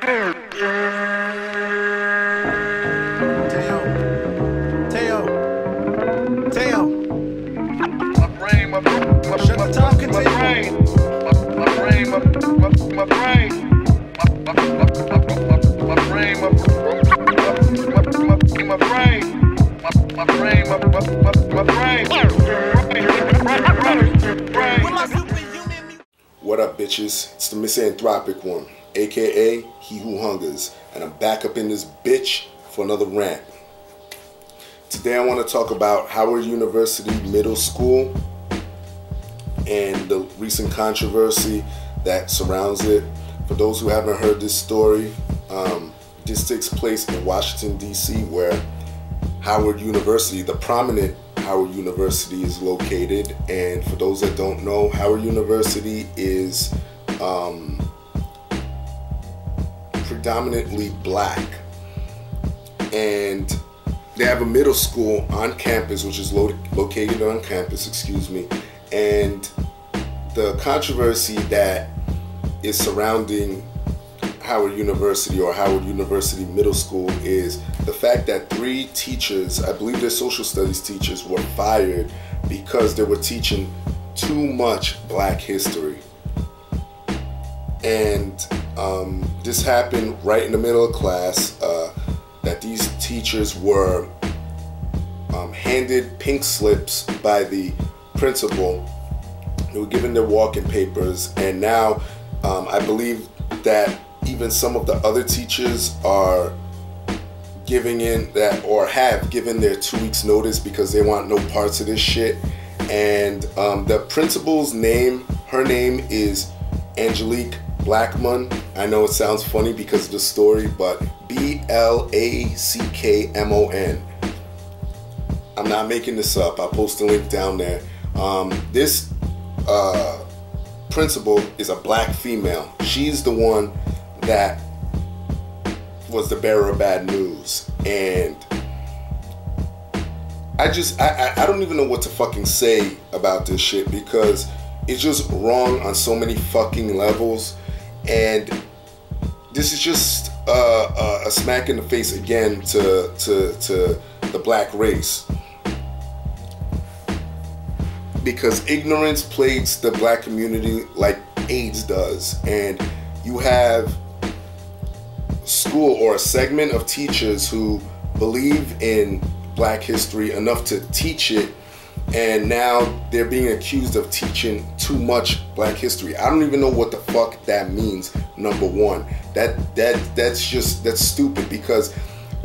What up, bitches? It's the misanthropic one, aka He Who Hungers, and I'm back up in this bitch for another rant. Today I want to talk about Howard University Middle School and the recent controversy that surrounds it. For those who haven't heard this story, this takes place in Washington, D.C., where Howard University, the prominent Howard University, is located. And for those that don't know, Howard University is predominantly black, and they have a middle school on campus, which is located on campus, excuse me. And the controversy that is surrounding Howard University, or Howard University Middle School, is the fact that 3 teachers, I believe they're social studies teachers, were fired because they were teaching too much black history. And this happened right in the middle of class, that these teachers were handed pink slips by the principal. They were given their walk-in papers, and now I believe that even some of the other teachers are giving in that, or have given their 2 weeks notice, because they want no parts of this shit. And the principal's name, her name is Angelique Blackmon. I know it sounds funny because of the story, but Blackmon. I'm not making this up. I'll post a link down there. This principal is a black female. She's the one that was the bearer of bad news. And I don't even know what to fucking say about this shit, because it's just wrong on so many fucking levels. And this is just a smack in the face again to the black race, because ignorance plagues the black community like AIDS does. And you have school, or a segment of teachers, who believe in black history enough to teach it, and now they're being accused of teaching too much black history. I don't even know what the fuck that means. Number one, that's stupid, because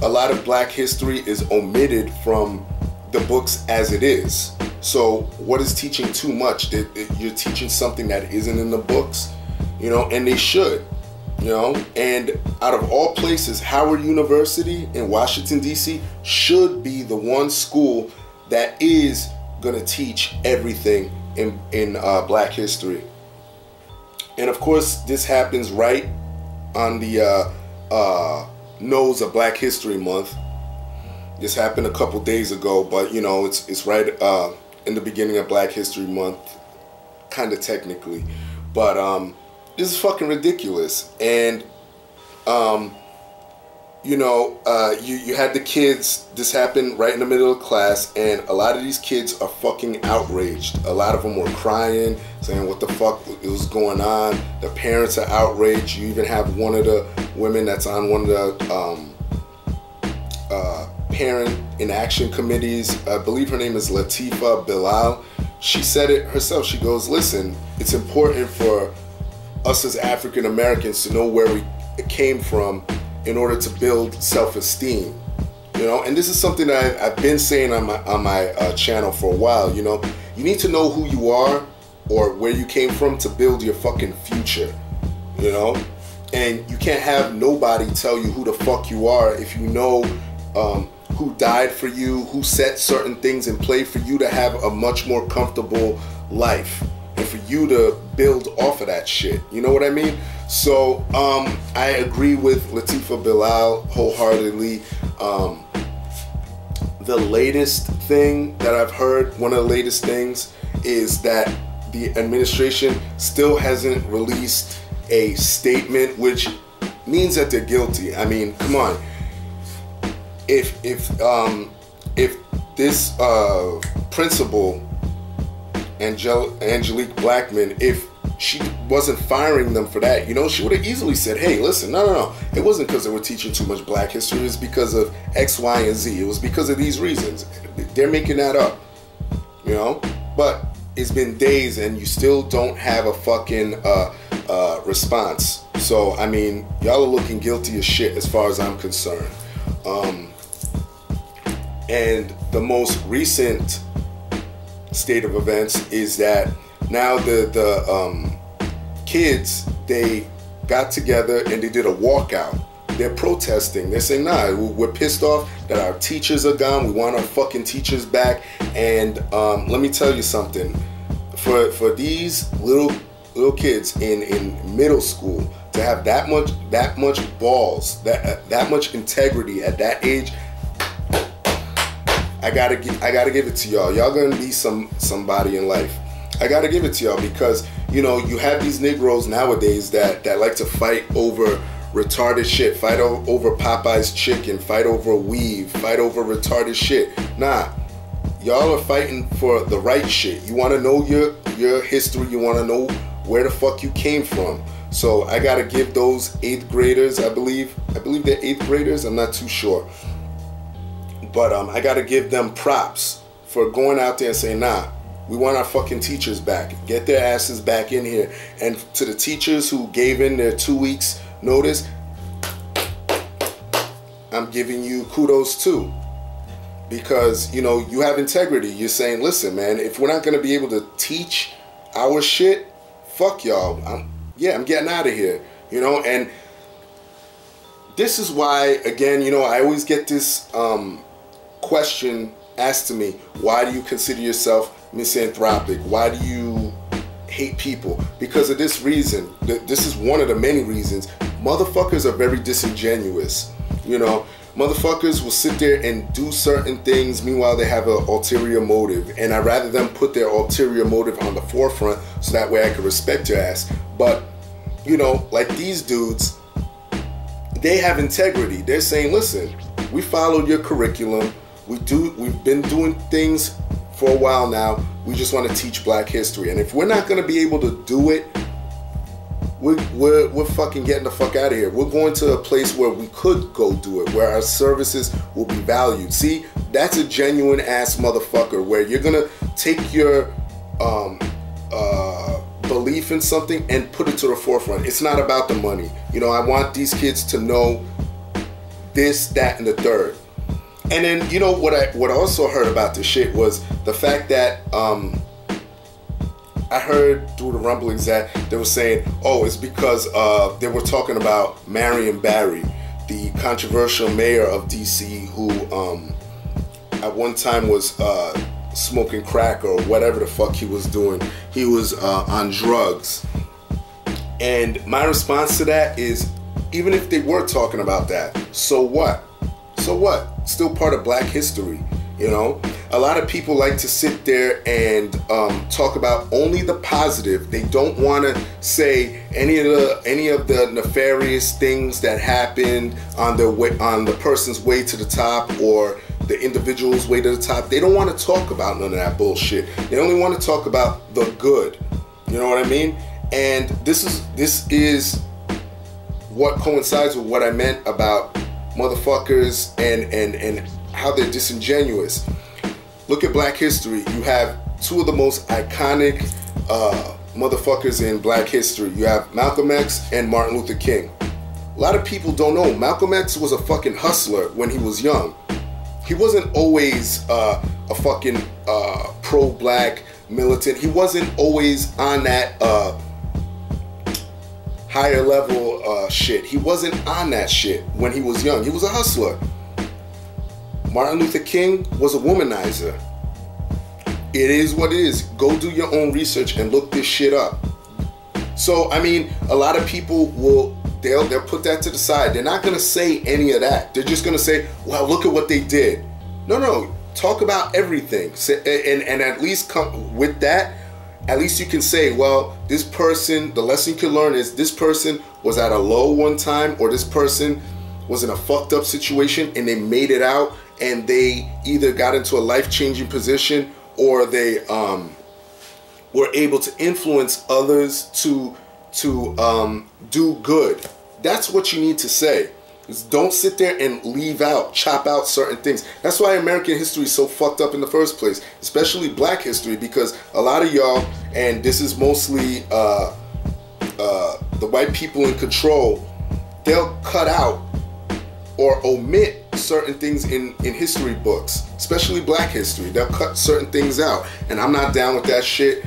a lot of black history is omitted from the books as it is. So what is teaching too much? You're teaching something that isn't in the books, you know, and they should. You know, and out of all places, Howard University in Washington, D.C. should be the one school that is going to teach everything in black history. And of course, this happens right on the nose of Black History Month. This happened a couple days ago, but you know, it's right in the beginning of Black History Month, kind of technically. But this is fucking ridiculous. And you know, you had the kids, this happened right in the middle of class, and a lot of these kids are fucking outraged. A lot of them were crying, saying what the fuck was going on. The parents are outraged. You even have one of the women that's on one of the parent in action committees. I believe her name is Latifa Bilal. She said it herself. She goes, listen, it's important for us as African Americans to know where we came from in order to build self-esteem, you know. And this is something that I've been saying on my channel for a while. You know, you need to know who you are or where you came from to build your fucking future, you know. And you can't have nobody tell you who the fuck you are if you know who died for you, who set certain things in play for you to have a much more comfortable life, and for you to build off of that shit. You know what I mean? So I agree with Latifa Bilal wholeheartedly. The latest thing that I've heard, one of the latest things, is that the administration still hasn't released a statement, which means that they're guilty. I mean, come on. If this principal, Angelique Blackman, if she wasn't firing them for that, you know, she would have easily said, hey, listen, no. It wasn't because they were teaching too much black history. It was because of X, Y, and Z. It was because of these reasons. They're making that up, you know? But it's been days and you still don't have a fucking response. So, I mean, y'all are looking guilty as shit as far as I'm concerned. And the most recent state of events is that now the kids, they got together and they did a walkout. They're protesting. They're saying, nah, we're pissed off that our teachers are gone. We want our fucking teachers back. And let me tell you something. For these little kids in middle school to have that much balls, that much integrity at that age, I gotta give it to y'all. Y'all gonna be somebody in life. I gotta give it to y'all because, you know, you have these Negroes nowadays that like to fight over retarded shit, fight over Popeye's chicken, fight over weave, fight over retarded shit. Nah, y'all are fighting for the right shit. You want to know your history. You want to know where the fuck you came from. So I gotta give those 8th graders, I believe they're 8th graders. I'm not too sure. But I gotta give them props for going out there and saying, nah, we want our fucking teachers back. Get their asses back in here. And to the teachers who gave in their 2 weeks notice, I'm giving you kudos too. Because, you know, you have integrity. You're saying, listen, man, if we're not gonna be able to teach our shit, fuck y'all. I'm getting out of here. You know, and this is why, again, you know, I always get this question asked to me, why do you consider yourself misanthropic? Why do you hate people? Because of this reason. This is one of the many reasons. Motherfuckers are very disingenuous. You know, motherfuckers will sit there and do certain things, meanwhile they have an ulterior motive. And I'd rather them put their ulterior motive on the forefront so that way I can respect your ass. But, you know, like these dudes, they have integrity. They're saying, listen, we followed your curriculum. We've been doing things for a while now. We just want to teach black history. And if we're not going to be able to do it, we're fucking getting the fuck out of here. We're going to a place where we could go do it, where our services will be valued. See, that's a genuine ass motherfucker where you're going to take your belief in something and put it to the forefront. It's not about the money. You know, I want these kids to know this, that, and the third. And then, you know, what I also heard about this shit was the fact that I heard through the rumblings that they were saying, oh, it's because they were talking about Marion Barry, the controversial mayor of DC, who at one time was smoking crack or whatever the fuck he was doing. He was on drugs. And my response to that is, even if they were talking about that, so what? So what? Still part of black history, you know? A lot of people like to sit there and talk about only the positive. They don't want to say any of the nefarious things that happened on the person's way to the top or the individual's way to the top. They don't want to talk about none of that bullshit. They only want to talk about the good. You know what I mean? And this is what coincides with what I meant about motherfuckers and how they're disingenuous. Look at black history. You have two of the most iconic motherfuckers in black history. You have Malcolm X and Martin Luther King. A lot of people don't know Malcolm X was a fucking hustler when he was young. He wasn't always a fucking pro-black militant. He wasn't always on that higher level shit. He wasn't on that shit when he was young. He was a hustler. Martin Luther King was a womanizer. It is what it is. Go do your own research and look this shit up. So, I mean, a lot of people they'll put that to the side. They're not gonna say any of that. They're just gonna say, well, look at what they did. No, talk about everything. And at least come with that, at least you can say, well, this person, the lesson you can learn is this person was at a low one time, or this person was in a fucked up situation and they made it out, and they either got into a life-changing position, or they were able to influence others to do good. That's what you need to say. Don't sit there and chop out certain things. That's why American history is so fucked up in the first place, especially black history, because a lot of y'all, and this is mostly the white people in control, they'll cut out or omit certain things in history books, especially black history. They'll cut certain things out, and I'm not down with that shit.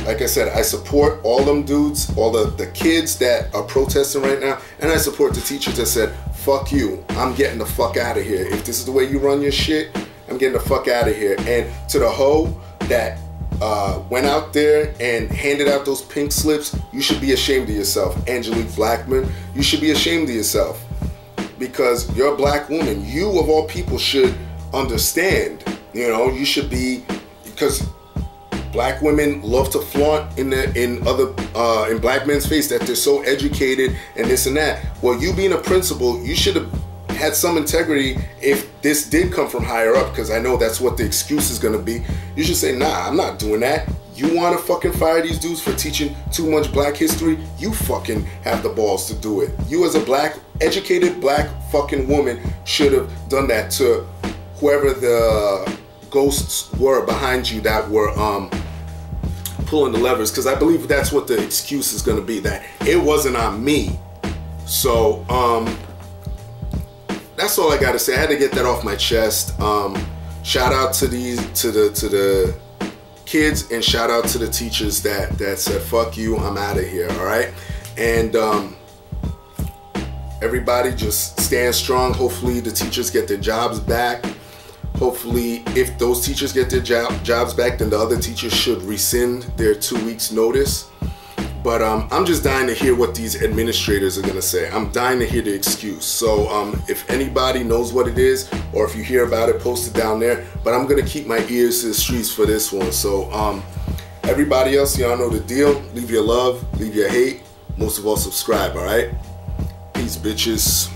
Like I said, I support all them dudes, all the kids that are protesting right now, and I support the teachers that said, fuck you, I'm getting the fuck out of here. If this is the way you run your shit, I'm getting the fuck out of here. And to the hoe that went out there and handed out those pink slips, you should be ashamed of yourself. Angelique Blackman, you should be ashamed of yourself, because you're a black woman. You of all people should understand, you know, you should be, because black women love to flaunt in black men's face that they're so educated and this and that. Well, you being a principal, you should have had some integrity if this did come from higher up, because I know that's what the excuse is going to be. You should say, nah, I'm not doing that. You want to fucking fire these dudes for teaching too much black history? You fucking have the balls to do it. You as a black, educated black fucking woman should have done that to whoever the ghosts were behind you that were pulling the levers, because I believe that's what the excuse is going to be, that it wasn't on me. So that's all I got to say. I had to get that off my chest. Shout out to the kids, and shout out to the teachers that said fuck you, I'm out of here. All right, and everybody just stand strong. Hopefully the teachers get their jobs back. Hopefully, if those teachers get their jobs back, then the other teachers should rescind their 2 weeks notice. But I'm just dying to hear what these administrators are gonna say. I'm dying to hear the excuse. So if anybody knows what it is, or if you hear about it, post it down there. But I'm gonna keep my ears to the streets for this one. So everybody else, y'all know the deal. Leave your love, leave your hate. Most of all, subscribe, all right? Peace, bitches.